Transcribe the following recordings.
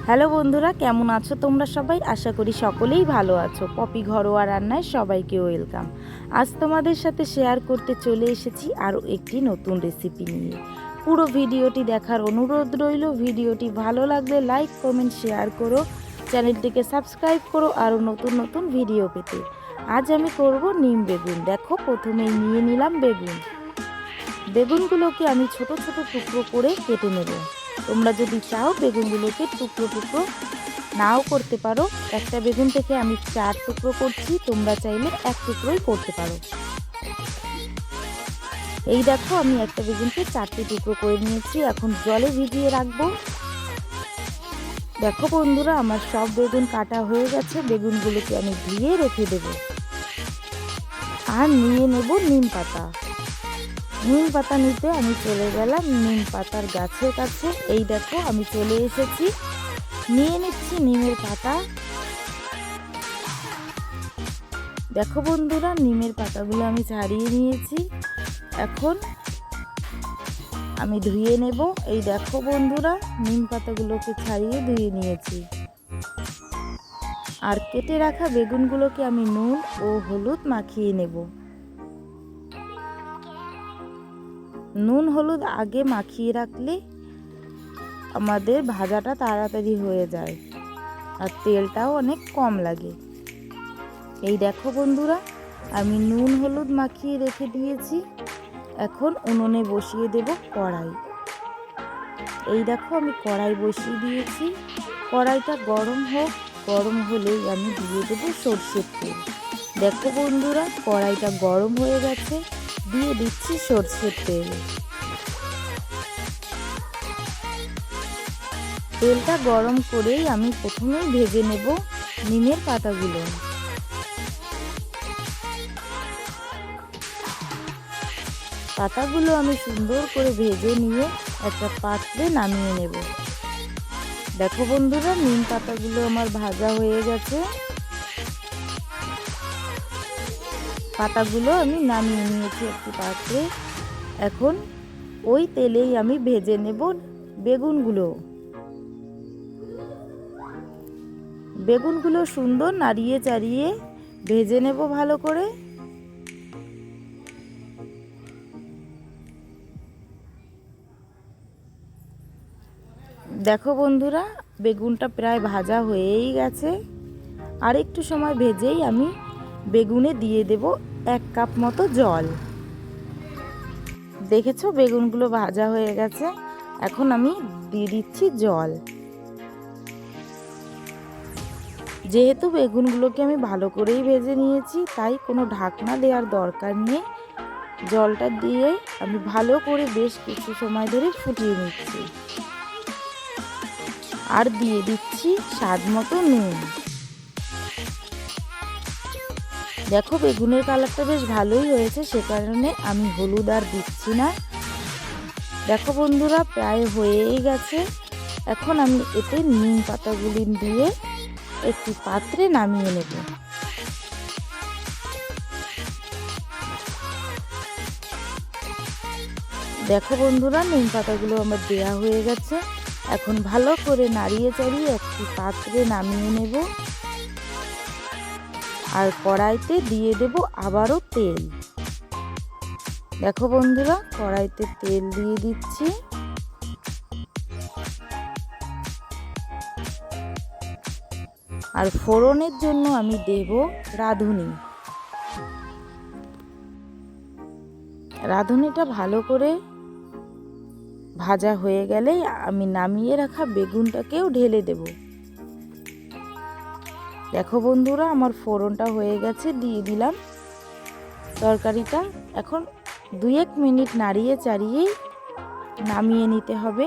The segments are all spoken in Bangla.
হ্যালো বন্ধুরা, কেমন আছো তোমরা সবাই? আশা করি সকলেই ভালো আছো। পপি ঘরোয়া রান্নায় সবাইকে ওয়েলকাম। আজ তোমাদের সাথে শেয়ার করতে চলে এসেছি আরও একটি নতুন রেসিপি নিয়ে। পুরো ভিডিওটি দেখার অনুরোধ রইল। ভিডিওটি ভালো লাগলে লাইক, কমেন্ট, শেয়ার করো। চ্যানেলটিকে সাবস্ক্রাইব করো আরও নতুন নতুন ভিডিও পেতে। আজ আমি করব নিম বেগুন। দেখো, প্রথমেই নিয়ে নিলাম বেগুন। বেগুনগুলোকে আমি ছোট ছোট টুকরো করে কেটে নেব। তোমরা যদি চাও বেগুনগুলোকে টুকরো টুকরো নাও করতে পারো। একটা বেগুন থেকে আমি 4 টুকরো করছি, তোমরা চাইলে 1 টুকরোই করতে পারো। এই দেখো, আমি একটা বেগুনকে 4টি টুকরো করে নিয়েছি। এখন জলে ভিজিয়ে রাখবো। দেখো বন্ধুরা, আমার সব বেগুন কাটা হয়ে গেছে। বেগুনগুলোকে আমি ধুয়ে রেখে দেব। আর নিয়ে নেব নিম পাতা। নিম পাতা নিতে আমি চলে গেলাম নিম পাতার গাছের কাছে। এই দেখো, আমি চলে এসেছি। নিয়ে নিচ্ছি নিমের পাতা। দেখো বন্ধুরা, নিমের পাতাগুলো আমি ছাড়িয়ে নিয়েছি। এখন আমি ধুয়ে নেব। এই দেখো বন্ধুরা, নিম পাতাগুলোকে ছাড়িয়ে ধুয়ে নিয়েছি। আর কেটে রাখা বেগুনগুলোকে আমি নুন ও হলুদ মাখিয়ে নেব। নুন হলুদ আগে মাখিয়ে রাখলে আমাদের ভাজাটা তাড়াতাড়ি হয়ে যায় আর তেলটাও অনেক কম লাগে। এই দেখো বন্ধুরা, আমি নুন হলুদ মাখিয়ে রেখে দিয়েছি। এখন উনুনে বসিয়ে দেব কড়াই। এই দেখো, আমি কড়াই বসিয়ে দিয়েছি। কড়াইটা গরম হোক। গরম হলেই আমি দিয়ে দেব সরষের তেল। দেখো বন্ধুরা, কড়াইটা গরম হয়ে গেছে। দিয়ে দিচ্ছি সরষের তেল। তেলটা গরম করেই আমি প্রথমেই ভেজে নেব নিমের পাতাগুলো। পাতাগুলো আমি সুন্দর করে ভেজে নিয়ে একটা পাত্রে নামিয়ে নেব। দেখো বন্ধুরা, নিম পাতাগুলো আমার ভাজা হয়ে গেছে। পাতাগুলো আমি নামিয়ে নিয়েছি একটি পাত্রে। এখন ওই তেলেই আমি ভেজে নেব বেগুনগুলো। বেগুনগুলো সুন্দর নাড়িয়ে চাড়িয়ে ভেজে নেব ভালো করে। দেখো বন্ধুরা, বেগুনটা প্রায় ভাজা হয়েই গেছে। আর একটু সময় ভেজেই আমি বেগুনে দিয়ে দেব 1 কাপ মতো জল। দেখেছো, বেগুনগুলো ভাজা হয়ে গেছে। এখন আমি দিয়ে দিচ্ছি জল। যেহেতু বেগুনগুলোকে আমি ভালো করেই ভেজে নিয়েছি, তাই কোনো ঢাকনা দেওয়ার দরকার নেই। জলটা দিয়ে আমি ভালো করে বেশ কিছু সময় ধরে ফুটিয়ে নিচ্ছি। আর দিয়ে দিচ্ছি স্বাদ মতো নুন। দেখো, বেগুনের কালারটা বেশ ভালোই হয়েছে, সে কারণে আমি হলুদ আর দিচ্ছি না। দেখো বন্ধুরা, প্রায় হয়েই গেছে। এখন আমি এতে নিম পাতাগুলি দিয়ে একটি পাত্রে নামিয়ে নেব। দেখো বন্ধুরা, নিম পাতাগুলো আমার দেয়া হয়ে গেছে। এখন ভালো করে নাড়িয়ে চাড়িয়ে একটি পাত্রে নামিয়ে নেব। আর কড়াইতে দিয়ে দেব আবারও তেল। দেখো বন্ধুরা, কড়াইতে তেল দিয়ে দিচ্ছি। আর ফোড়নের জন্য আমি দেব রাঁধুনি। রাঁধুনিটা ভালো করে ভাজা হয়ে গেলে আমি নামিয়ে রাখা বেগুনটাকেও ঢেলে দেব। দেখো বন্ধুরা, আমার ফোড়নটা হয়ে গেছে। দিয়ে দিলাম তরকারিটা। এখন 2-1 মিনিট নাড়িয়ে চাড়িয়েই নামিয়ে নিতে হবে।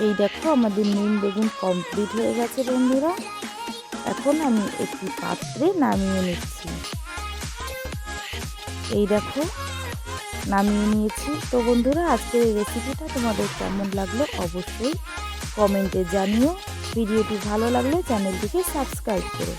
এই দেখো, আমাদের নিম বেগুন কমপ্লিট হয়ে গেছে বন্ধুরা। এখন আমি একটি পাত্রে নামিয়ে নিচ্ছি। এই দেখো, নামিয়ে নিয়েছি। তো বন্ধুরা, আজকের এই রেসিপিটা তোমাদের কেমন লাগলো অবশ্যই কমেন্টে জানিও। ভিডিওটি ভালো লাগলে চ্যানেলটিকে সাবস্ক্রাইব করো।